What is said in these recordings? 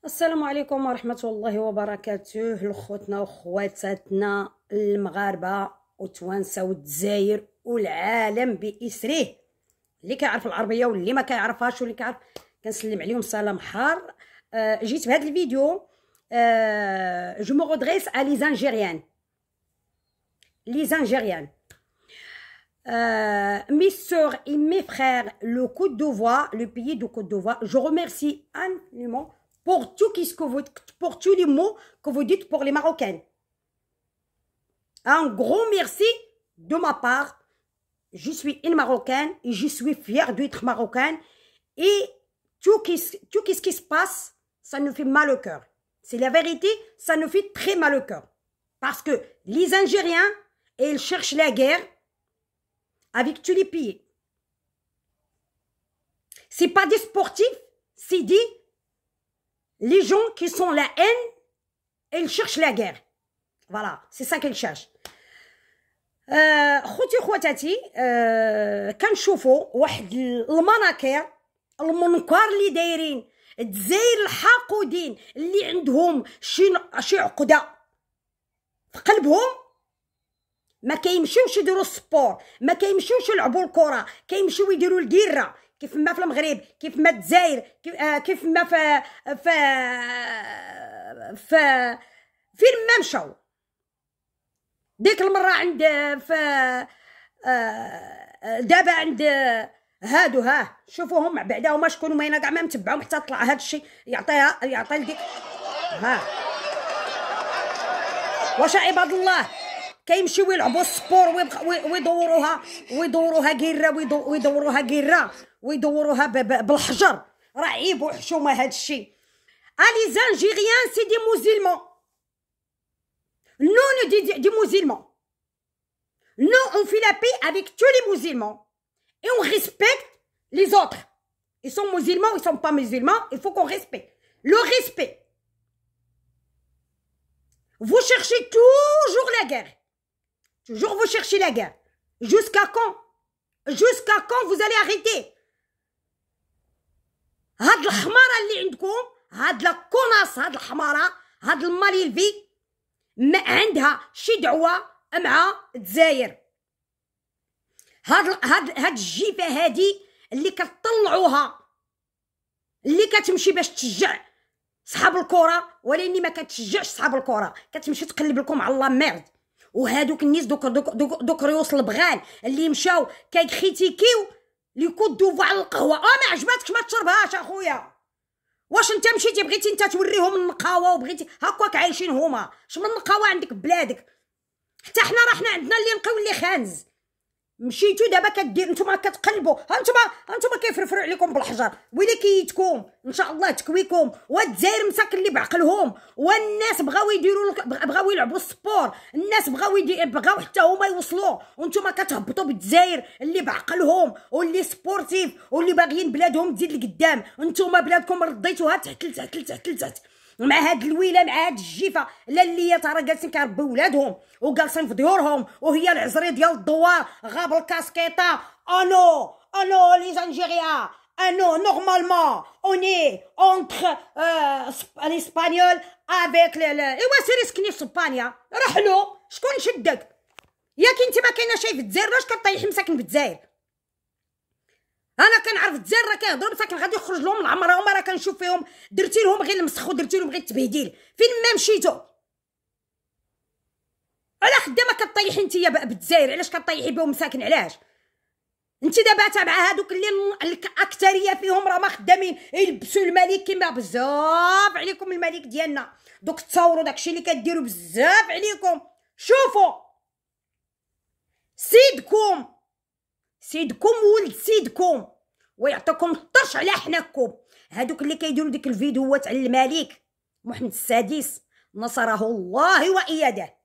السلام عليكم ورحمة الله وبركاته لخوتنا وخواتاتنا المغاربة وتوانسة والجزائر والعالم بإسره، اللي كيعرف العربية واللي ما كيعرفهاش واللي كيعرف كنسلم عليهم سلام حار. جيت بهذا الفيديو. جو مو غودريس ا لي زانجيريان mes sœurs et mes frères, le Côte d'Ivoire, le pays de Côte d'Ivoire, je remercie infiniment pour pour tous les mots que vous dites pour les Marocaines. Un gros merci de ma part. Je suis une Marocaine et je suis fière d'être Marocaine. Et tout ce qui se passe, ça nous fait mal au cœur. C'est la vérité, ça nous fait très mal au cœur. Parce que les Algériens, ils cherchent la guerre avec tous les pays. C'est pas des sportifs, c'est dit les gens qui sont la haine, ils cherchent la guerre. Voilà, c'est ça qu'ils cherchent. خوتي خواتاتي، كنشوفوا واحد المنكر اللي دايرين الجزائر الحاقودين اللي عندهم شي عقده في قلبهم، ما كيمشيوش يديروا السبور، ما كيمشيوش يلعبوا الكره، كيمشيو يديروا الكيره كيف ما في المغرب، كيف ما الجزائر، كيف ما فين ما مشاو. ديك المره عند دابا عند هادو، شوفوهم بعدا هما شكون هما، كاع ما متبعهم حتى طلع هاد الشيء يعطي لديك. واش عباد الله كيمشيو يلعبوا السبور ويدوروها بالحجر، راه عيب وحشومه هاد الشيء. لي زانجيريان سي دي موزيلمون. Nous, on dit des musulmans. Nous, on fait la paix avec tous les musulmans. Et on respecte les autres. Ils sont musulmans, ils ne sont pas musulmans. Il faut qu'on respecte. Le respect. Vous cherchez toujours la guerre. Toujours vous cherchez la guerre. Jusqu'à quand? Jusqu'à quand vous allez arrêter? هاد الحمارة اللي عندكم، هاد الكوناس، هاد الحمارة، هاد الماليلفي ما عندها شي دعوه مع الجزائر. هاد الجيفه هادي اللي كتطلعوها، اللي كتمشي باش تشجع صحاب الكره، ولكن ما كتشجعش صحاب الكره، كتمشي تقلب لكم على الله ميرد. وهادوك الناس دوك ريوس البغال اللي مشاو كيكريتيكيو لي كوت دوفوار القهوه، ما عجباتكش ما تشربهاش اخويا. واش انت مشيتي بغيتي انت توريهم النقاوه وبغيتي هكاك عايشين هما؟ شنو النقاوه عندك بلادك؟ حتى حنا راه حنا عندنا اللي نقيو اللي خانز. مشيتو دابا كدير نتوما كتقلبوا، انتوما كيفرفروا عليكم بالحجر. ويلي كيتكم ان شاء الله تكويكم. والجزائر مساكن اللي بعقلهم، والناس بغاو يلعبوا السبور، الناس بغاو حتى هما يوصلوا، وانتوما كتهبطوا بالجزائر اللي بعقلهم واللي سبورتيف واللي باغيين بلادهم تزيد لقدام. انتوما بلادكم رديتوها تحت لتحت مع هاد الويله، مع هاد الجيفه اللي راه جالسين كيربيو ولادهم وجالسين في ديورهم، وهي العزري ديال الدوار غاب الكاسكيطه. انو لي زانجيريا، انو نورمالمون اوني اونتر الاسبانيول افيك ايوا سيري سكني في اسبانيا، روح له. شكون شدك؟ ياك انت ما كاينه شي في الجزائر؟ واش كطيحي مساكن في الجزائر؟ انا كنعرف الجزائر راه كيهضروا مساكن غادي يخرج لهم العمره، هما راه كنشوف فيهم درتي لهم غير المسخ ودرتي لهم غير التبهديل. فين ما مشيتو على خدامه كطيحي نتيا بالجزائر؟ علاش كطيحي بهم مساكن؟ علاش انت دابا تابعه هادوك اللي الاكثريه فيهم راه ما خدامين يلبسوا الملك كيما بزاف عليكم الملك ديالنا، دوك تصوروا داكشي اللي كديروا بزاف عليكم. شوفوا سيدكم ولد سيدكم ويعطيكم الطرش على حناكم. هادوك اللي كيديروا ديك الفيديوهات على الملك محمد السادس نصره الله واياده،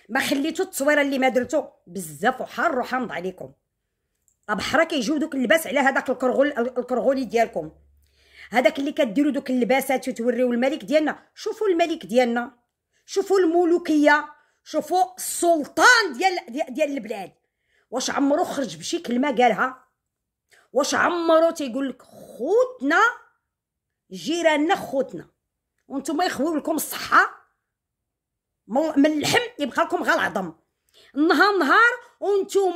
ما خليتو التصويره اللي ما درتو بزاف وحار وحامض عليكم. بحرا كيجيو دوك اللباس على هذاك الكرغولي ديالكم، هذاك اللي كديروا دوك اللباسات وتوريو الملك ديالنا. شوفوا الملك ديالنا، شوفوا الملوكيه، شوفوا السلطان ديال البلاد. واش عمرو خرج بشي كلمه قالها؟ واش عمرو تيقول لك خوتنا جيراننا خوتنا؟ وانتم يخويو لكم الصحه من اللحم يبقى لكم غير العظم نهار وانتم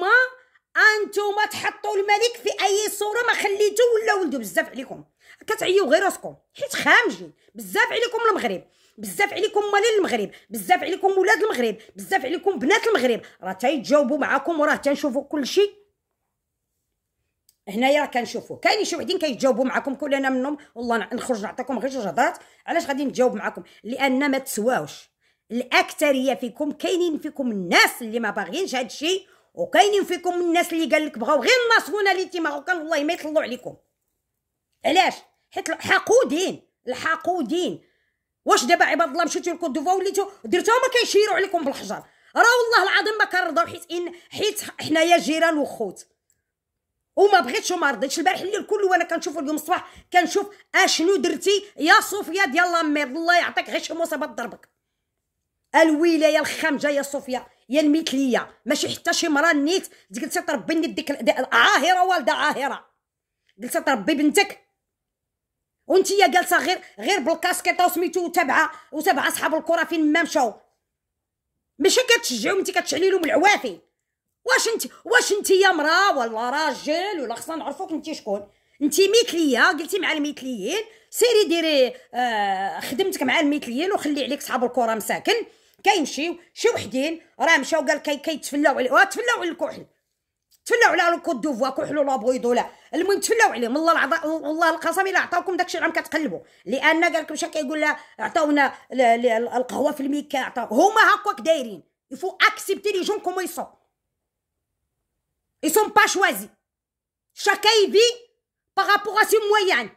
تحطوا الملك في اي صوره ما خليتو ولا ولدو. بزاف عليكم كتعيو غير راسكم حيت خامجين. بزاف عليكم المغرب، بزاف عليكم مالين المغرب، بزاف عليكم ولاد المغرب، بزاف عليكم بنات المغرب. راه تيتجاوبوا معاكم وراه تنشوفوا كلشي هنايا. راه كنشوفوا كاينين شي وحدين كيتجاوبوا معاكم كلنا منهم. والله نخرج نعطيكم غير جوج هضرات. علاش غادي نتجاوب معاكم؟ لان ما تسواوش. الاكثريه فيكم كاينين فيكم الناس اللي ما باغيينش هذا الشيء، وكاينين فيكم الناس اللي قال لك بغاو غير الناسيوناليتي ماروكان. والله ما يطلعوا عليكم. علاش؟ حيت الحقودين. واش دابا عباد الله مشيتو لكوت ديفوار وليتو درتوها ما كيشيروا عليكم بالحجر؟ راه والله العظيم ما كنرضاو حيت حنايا جيران وخوت. وما بغيتش وما رضيتش. البارح الليل كله وانا كنشوف اليوم الصباح كنشوف اشنو درتي يا صوفيا ديال لامير. الله يعطيك غير شي مصيبه ضربك. الولايه الخامجه يا صوفيا يا المثليه. ماشي حتى شي مرا نيت جلسي تربي نيت ديك عاهره والده عاهره. جلسي تربي بنتك وانت يا جالسه غير بالكاسكيطه وسميتو وتابعه اصحاب الكره فين ما مشاو. ماشي كتشجعوا انت كتشعلي لهم العوافي. واش انت يا مرا ولا راجل ولا خصنا نعرفوك انت شكون؟ انت مثليه قلتي مع المثليين. سيري ديري خدمتك مع المثليين وخلي عليك صحاب الكره مساكن. كيمشيو شي وحدين راه مشاو قال كيتفلاو عليه. تفلاو على الكحل، تفلاو على الكوت دوفوا كحل ولا بويضولا. المهم تفلاو عليهم. والله القسم الا عطاوكم داكشي راه كتقلبوا. لان قال لك مشى كيقول لها عطاونا القهوه في الميكا. عطاو هما هكاك دايرين. يفو اكسبتي لي جون كومون يسون. Ils sont pas choisis. Chacun y vit par rapport à ses moyens.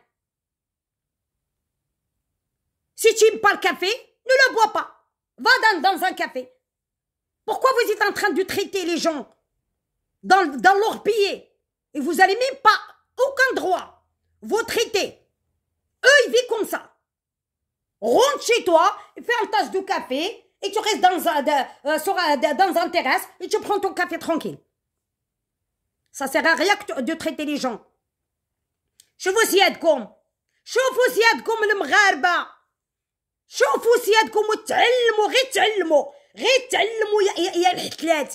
Si tu n'aimes pas le café, ne le bois pas. Va dans un café. Pourquoi vous êtes en train de traiter les gens dans leur pays et vous n'avez même pas aucun droit? Vous traitez. Eux, ils vivent comme ça. Rentre chez toi, fais une tasse de café et tu restes dans un terrasse et tu prends ton café tranquille. Ça sert à rien de traiter les gens. شوفوا سيادكم المغاربه. شوفوا سيادكم وتعلموا غير تعلموا يا الحتلات.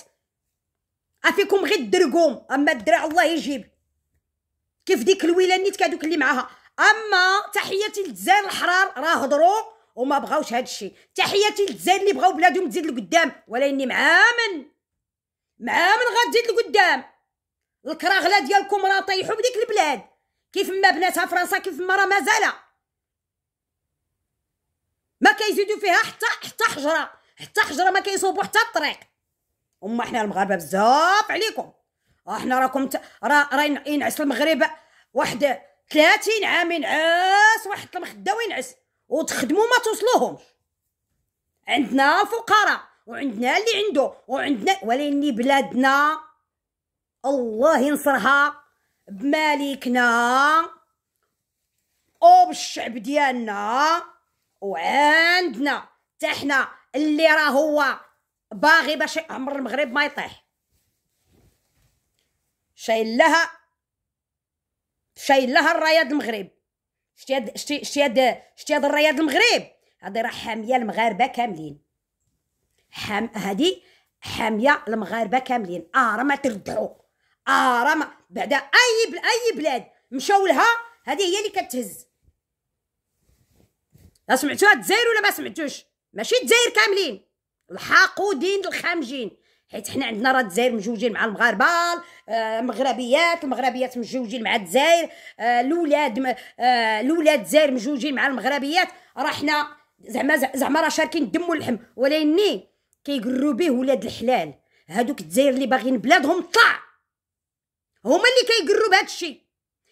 افيكم غير الدرقوم. اما الدرع الله يجيب كيف ديك الويلانيت كادوك اللي معاها. اما تحياتي للجزائر الحرار راه هضروا وما بغاوش هذا الشيء. تحياتي للجزائر اللي بغاو بلادهم تزيد لقدام. ولاني معامن غتزيد لقدام. الكراغله ديالكم راه طيحوا بديك البلاد كيف ما بناتها فرنسا كيف ما راه مازال ما كيزيدوا فيها حتى حجره ما كيصوبوا حتى الطريق. اما حنا المغاربه بزاف عليكم. احنا راكم راه ينعس المغرب واحد 30 عام ينعس واحد المخده وينعس وتخدموا ما توصلوهمش. عندنا الفقراء وعندنا اللي عنده وعندنا ولكن بلادنا الله ينصرها بمالكنا وبالشعب ديالنا. وعندنا حتى حنا اللي راه هو باغي باش عمر المغرب ما يطيح. شايل لها الرايات المغرب. شتي هاد الرايات المغرب هادي راه حاميه المغاربه كاملين. هادي حاميه المغاربه كاملين. راه ما تردحوا. راه ما بعدا اي بلاد مشاو لها هذه هي اللي كتهز. سمعتوها الجزائر ولا ما سمعتوش؟ ماشي الجزائر كاملين الحاقودين الخامجين. حيت حنا عندنا راه الجزائر مجوجين مع المغاربه. المغربيات مجوجين مع الجزائر. الاولاد الجزائر مجوجين مع المغربيات. راه حنا زعما راه شاركين الدم واللحم. ولكن كيقروا به ولاد الحلال هادوك الجزائر اللي باغيين بلادهم طلع هما اللي كيقروا بهذا الشيء.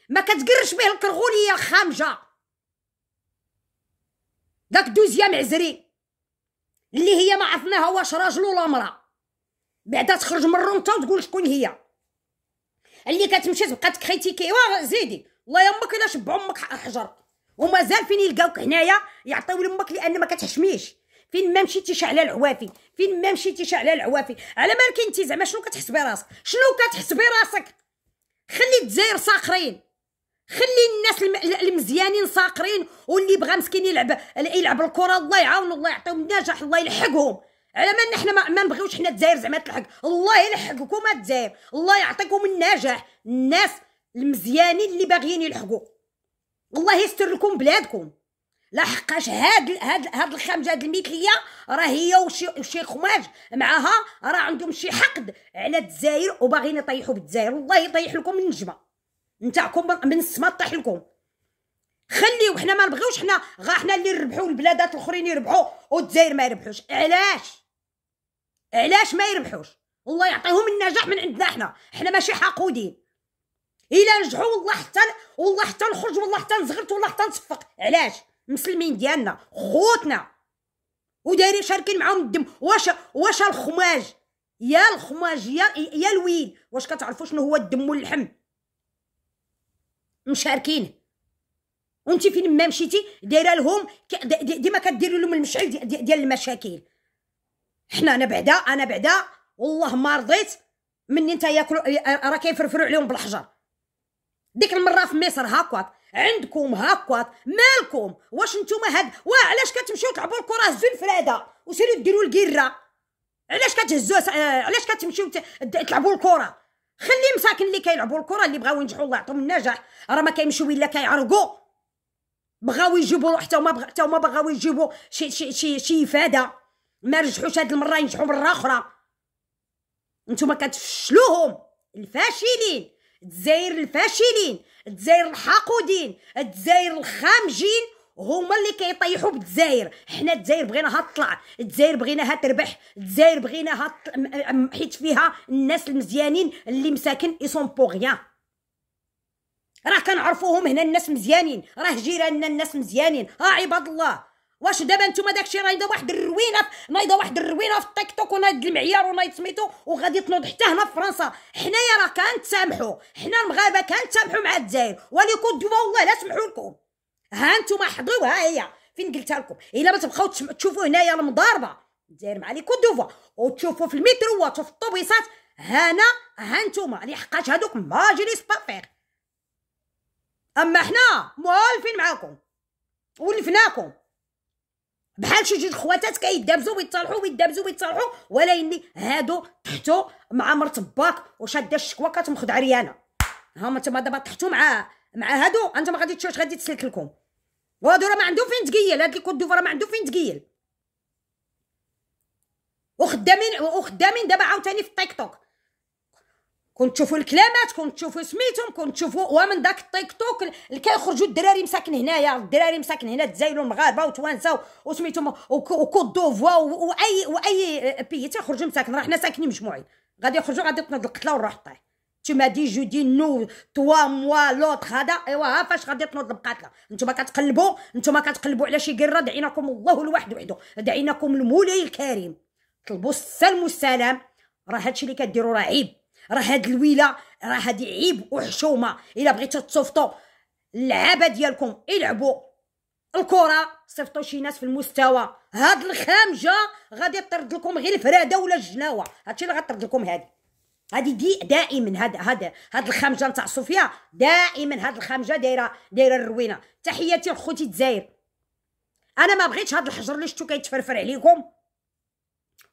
ما كتقرش به الكرغوليه الخامجه داك دوزيام عزري اللي هي ما عرفناها واش راجل ولا امراه. بعدا تخرج من الرونطه وتقول شكون هي اللي كتمشي تبقى تكريتيكي. زيدي الله يمك الا شب امك حجر. ومازال فين يلقاوك هنايا يعطيو لامك لان ما كتحشميش. فين ما مشيتي شعله العوافي. على مالك انت زعما شنو كتحسبي راسك؟ خلي الجزائر صاخرين. خلي الناس المزيانين صاقرين، واللي بغى مسكين يلعب الكره الله يعاونو، الله يعطيهم النجاح، الله يلحقهم. على ما حنا ما نبغيوش حنا الجزائر زعما تلحق. الله يلحقكم الجزائر، الله يعطيكم النجاح. الناس المزيانين اللي باغيين يلحقوا، الله يستر لكم بلادكم. لحقاش هاد الخمجه هاد المثليه راه هي وشي خماج معاها راه عندهم شي حقد على الجزائر وباغيين يطيحوا بالجزائر. الله يطيح لكم النجمه نتاعكم من السما، طيح لكم. خليو حنا ما نبغيوش حنا اللي نربحوا، البلادات الاخرين يربحوا والجزائر ما يربحوش. علاش ما يربحوش؟ الله يعطيهم النجاح من عندنا. حنا ماشي حاقودين. الا نجحوا والله حتى نخرج، والله حتى نزغرت، والله حتى نصفق. علاش؟ مسلمين ديالنا خوتنا ودايرين شاركين معاهم الدم. واش الخماج يا الويل، واش كتعرفوا شنو هو الدم واللحم؟ مشاركين. وانت فين ما مشيتي دايره لهم ديما كديروا لهم المشعل ديال المشاكل. انا بعدا والله ما رضيت مني انت ياكلوا، راه كيفرفروا عليهم بالحجر. ديك المره في مصر هاكاك عندكم هاكاك مالكم؟ واش نتوما علاش كتمشيو تلعبوا الكره؟ هزوا الفراده وسيروا ديروا الكيره. علاش كتمشيو تلعبوا الكره؟ خلي مساكن اللي كيلعبوا الكره اللي بغاو ينجحوا الله يعطيهم النجاح، راه ما كيمشيو الا كيعرقوا. بغاو يجيبوا حتى هما بغاو يجيبوا شي افاده، ما رجحوش هاد المره ينجحوا مره اخرى. نتوما كتفشلوهم. الفاشلين الجزائر، الفاشلين الجزائر، الحاقودين الجزائر، الخامجين هما اللي كيطيحوا بالجزائر. حنا الجزائر بغيناها تطلع، الجزائر بغيناها تربح، الجزائر بغيناها حيت فيها الناس المزيانين اللي مساكن يسون بوغيان. راه كنعرفوهم هنا الناس مزيانين، راه جيراننا الناس مزيانين. عباد الله، واش دابا نتوما داكشي رايده واحد الروينه في التيك توك ونايض المعيار ونايض سميتو وغادي تنوض حتى هنا في فرنسا. حنايا راه كنتسامحوا، حنا المغاربه كنتسامحوا مع الجزائر، ولي كوت ديفوار والله لا سمحوا لكم. ها نتوما حضروا، ها هي فين قلتها لكم. الا ما تبقاو تشوفوا هنايا المضاربه الجزائر مع لي كوت ديفوار، وتشوفوا في المتروات وفي الطوبيسات ها نتوما لحقاش هادوك ما جينيس با فيغ. اما حنا موالفين معاكم ولفناكم بحال شي جوج خواتات كيدابزوا ويتصالحوا ولا يني هادو تحتو مع مرت باك وشاده الشكوى كتمخد عريانه. ها انتما دابا تحتو مع هادو، انت ما غادي تشوفش غادي تسلك لكم. وهادو راه ما عندهم فين تقيل، هاد الكود دوفرا ما عندهم فين تقيل. وخدامين دابا عاوتاني في التيك توك. كنت تشوفوا الكلامات، كنت تشوفوا سميتهم، كنت تشوفوا ومن داك التيك توك اللي كيخرجوا الدراري مساكن هنايا، الدراري مساكن هنا الجزائر والمغاربه وتوانسه وسميتهم وكوت دوفوا واي بي تيخرجوا مساكن. راه حنا ساكنين مجموعين، غادي يخرجوا غادي تنوض القتله ونروح طيح. تما دي جو دي نو توا موا لوط هذا ايوا ها فاش غادي تنوض القاتله. نتوما كتقلبوا على شي قره. دعيناكم الله الواحد وحده، دعيناكم المولاي الكريم، طلبوا السلم والسلام. راه هادشي اللي كديروا راه عيب، راه هاد الويله راه هادي عيب وحشومه. الا بغيتو تصوفتوا اللعابه ديالكم يلعبوا الكره صيفطوا شي ناس في المستوى. هاد الخامجه غادي تطرد لكم غير الفراده ولا الجناوه، هادشي اللي غطرد لكم. هادي دائما هاد الخامجه نتاع صوفيا دائما هاد الخامجه دايره الروينه. تحياتي لخوتي الجزائر. انا ما بغيتش هاد الحجر اللي شفتو كيتفرفر عليكم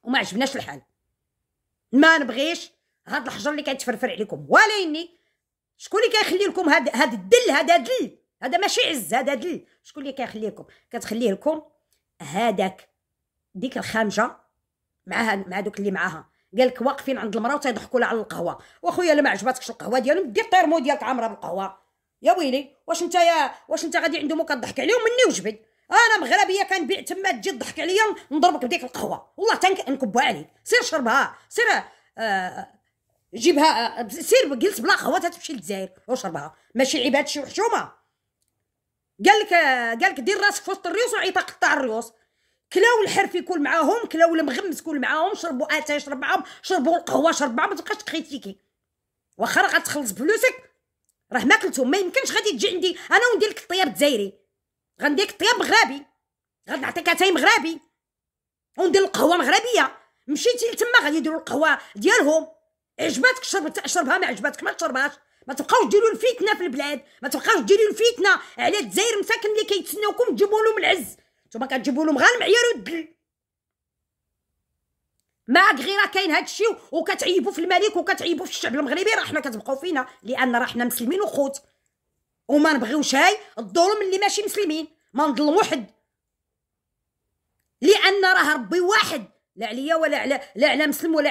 وما عجبناش الحال. ما نبغيش هاد الحجر اللي كيتفرفر عليكم، ولكن شكون اللي كيخلي لكم هاد الدل؟ هذا دل، هذا ماشي عز، هذا دل. شكون اللي كيخلي لكم؟ كتخليه لكم ديك الخامجه مع دوك اللي معاها. قالك واقفين عند المراه وتيضحكوا لها على القهوه. واخويا لا ما عجباتكش القهوه ديالهم دير طيرمو ديالك عامره بالقهوه. يا ويلي واش انت غادي عندهم وكضحك عليهم؟ مني وجبد. انا مغربيه كنبيع تما تجي تضحك عليا نضربك بديك القهوه والله تنكبها عليك. سير شربها، سير جيبها، سير جلس بلا قهوه تمشي للجزائر وشربها. ماشي عيب هادشي وحشومه. قالك دير راسك في وسط الريوس وعيط قطع الريوس. كلاو الحرف يكون معاهم، كلاو المغمس يكون معاهم، شربوا اتاي شرب معاهم، شربوا القهوه شرب معاهم. ما تبقاش تخيتيكي واخا راه غتخلص بفلوسك راه ماكلتهم. ما يمكنش غادي تجي عندي انا وندير لك الطياب الجزائري، غندير لك الطياب مغربي، غنعطيك اتاي مغربي وندير القهوه مغربيه. مشيتي لتما غادي يديروا القهوه ديالهم. عجباتك شربها، ما عجباتك ما تشربهاش. ما تبقاوش ديروا الفتنه في البلاد، ما تبقاوش ديروا الفتنه على الجزائر مساكن اللي كيتسناوكم تجيبوا لهم العز. نتوما كتجيبوا لهم غير المعيار والدل. ما غير كاين هادشي وكتعيبوا في الملك وكتعيبوا في الشعب المغربي، راه حنا كتبقاو فينا لان راه حنا مسلمين وخوت وما نبغيوش هاي الظلم اللي ماشي مسلمين، ما نظلموا حد لان راه ربي واحد، لا عليا لا على مسلم ولا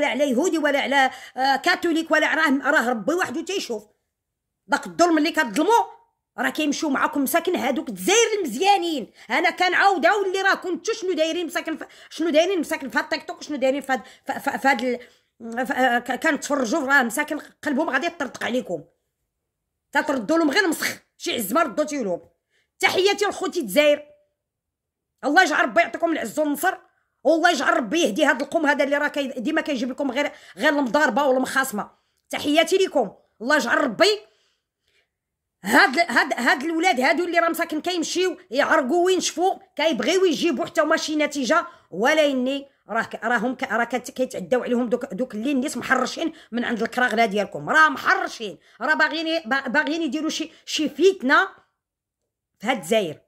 على يهودي ولا على كاثوليك ولا راه ربي واحد وتيشوف. داك الظلم اللي كتظلموا راه كيمشيو معاكم مساكن هادوك الجزائر المزيانين. انا كنعاودها واللي راه كنتو شنو دايرين مساكن في هاد التيك توك، شنو دايرين في هاد كنتفرجوا راه مساكن قلبهم غادي يطرطق عليكم، تتردوا لهم غير مسخ شي عزمه ردوتي لهم. تحياتي لخوتي الجزائر، الله يجعل ربي يعطيكم العز والنصر، والله يجعل ربي يهدي هاد القوم هذا اللي راه ديما كيجيب لكم غير المضاربه والمخاصمه. تحياتي لكم، الله يجعل ربي هاد الولاد هادو اللي راه مساكن كيمشيو يعرقوا وينشفوا كيبغيو يجيبوا حتى هما شي نتيجه، ولا اني راهم كيتعداو عليهم دوك اللي الناس محرشين من عند الكراغله ديالكم، راه محرشين، راه باغيين يديروا شي فتنه في هاد الجزائر.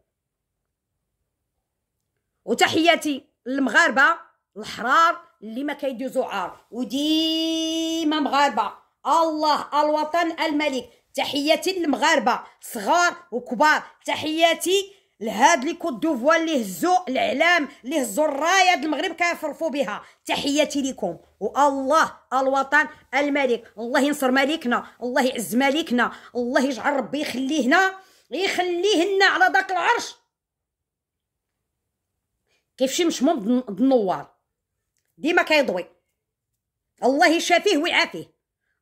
وتحياتي للمغاربه الحرار اللي ما كيدوزوا عار وديما مغاربه، الله الوطن الملك. تحياتي للمغاربه صغار وكبار، تحياتي لهاد لي كوت دوفوار اللي هزوا الاعلام، اللي هزوا الرايه د المغرب كيفرفوا بها. تحياتي لكم، والله الوطن الملك، الله ينصر ملكنا، الله يعز ملكنا، الله يجعل ربي يخليهن على داك العرش كيف شي مشموم د النوار ديما كيضوي. الله يشافيه ويعافيه،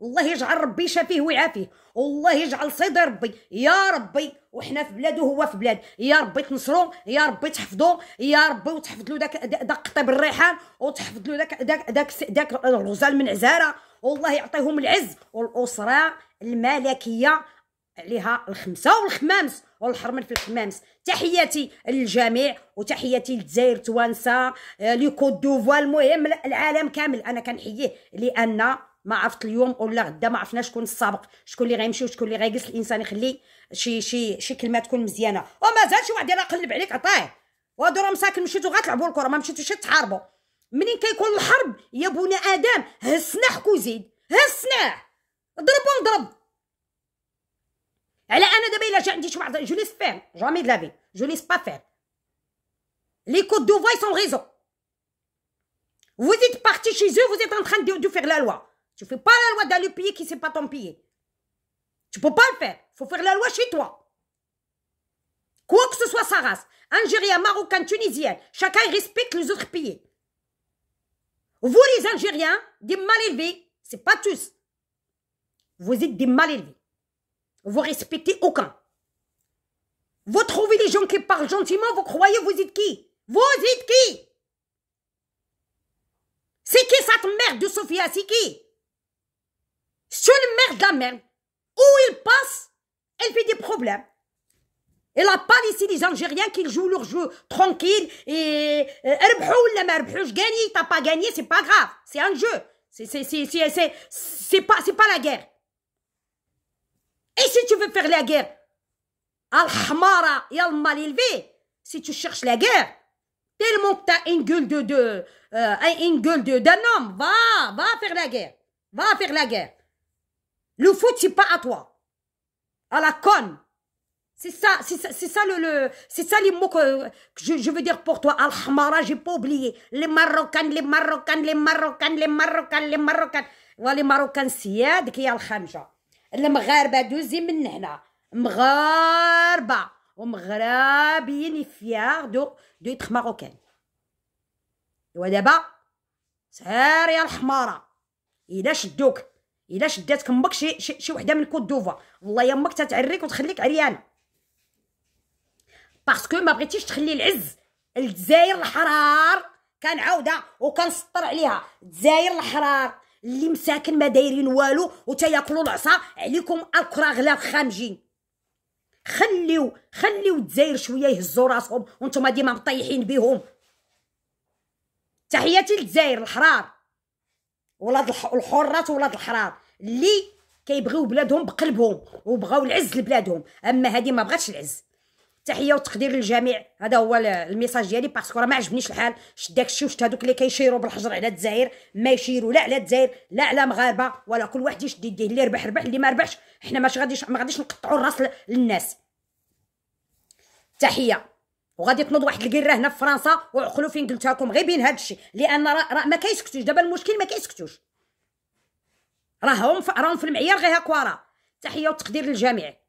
الله يجعل ربي يشافيه ويعافيه، والله يجعل صيد ربي يا ربي، وحنا في بلاد وهو في بلاد، يا ربي تنصروا، يا ربي تحفظوا، يا ربي وتحفظ له داك قطيب الريحان، وتحفظ له داك الغزال من عزاره، والله يعطيهم العز. والاسره الملكيه عليها الخمسه والخمامس والحرمن في الخمامس. تحياتي للجميع وتحياتي للجزائر توانسه لي كوت دوفوار، المهم العالم كامل انا كنحييه، لان ما عرفت اليوم ولا غدا ما عرفناش شكون السابق، شكون اللي غيمشي وشكون اللي غيجلس. الانسان يخلي شي كلمه تكون مزيانه، ومازال شي واحد يلا قلب عليك عطاه، وهادو راه مساكن مشيتو غتلعبوا الكره، ما مشيتوش تحاربوا. منين كيكون الحرب يا بني ادم هز سلاحك وزيد، هز سلاح ضرب ونضرب. على انا دابا الا جا عندي شي واحد جو ليس فير جامي دو لا في، جو ليس با فير لي كوت دوفوار سون ريزون. Vous êtes parti chez eux, vous êtes en train de faire la loi. Tu fais pas la loi dans le pays qui c'est pas ton pays. Tu peux pas le faire. Faut faire la loi chez toi. Quoi que ce soit sa race, Algérien, Marocain, Tunisien, chacun respecte les autres pays. Vous les Algériens, des mal élevés, c'est pas tous. Vous êtes des mal élevés. Vous respectez aucun. Vous trouvez les gens qui parlent gentiment, vous croyez vous êtes qui? Vous êtes qui? C'est qui cette merde de Sofia? C'est qui? C'est une merde de la merde. Où il passe, elle fait des problèmes. Et la part ici des Algériens qui jouent leur jeu tranquille et gagné, t'as pas gagné, c'est pas grave. C'est un jeu. C'est pas la guerre. Et si tu veux faire la guerre, Al-Hamara et Al-Mal élevé, si tu cherches la guerre, tellement que t'as une gueule d'un homme, va faire la guerre. Va faire la guerre. Le foot, c'est pas à toi. À la conne. C'est ça les mots que je veux dire pour toi. Al-Hamara, j'ai pas oublié. Les Marocains. Les Marocains سياد كي الخمجة. المغاربة دوزي من هنا. مغاربة ومغربيين فيار دو يتخ ماروكان. ودابا سير يا الحمارة، إلا شدوك، إلا شداتك امك شي وحدة من كوت دوفوار، والله يا امك تتعريك وتخليك عريانة، باسكو ما بغيتيش تخلي العز. الجزائر الحرار كنعاودها وكنسطر عليها، الجزائر الحرار اللي مساكن ما دايرين والو وتياكلوا العصا عليكم الكراغله خامجين. خليو الجزائر شويه يهزوا راسهم وانتم ديما مطيحين بهم. تحياتي للجزائر الحرار، ولاد الحرات ولاد الحرار اللي كيبغيو بلادهم بقلبهم وبغاو العز لبلادهم. اما هذه ما بغاتش العز. تحيه وتقدير للجميع. هذا هو الميساج ديالي، باسكو راه ما عجبنيش الحال. شت داكشي وشت هذوك اللي كيشيروا بالحجر على الجزائر، ما يشيروا لا على الجزائر لا على مغاربه، ولا كل واحد يشد يديه، اللي ربح ربح، اللي ما ربحش حنا ما غاديش نقطعوا الراس للناس. تحيه. وغادي تنوض واحد القره هنا في فرنسا، وعقلوا فين قلتها لكم غير بين هذا الشيء، لان راه ما كيسكتوش. دابا المشكل ما كيسكتوش، راهم في المعيار غير هكا. تحيه وتقدير للجميع.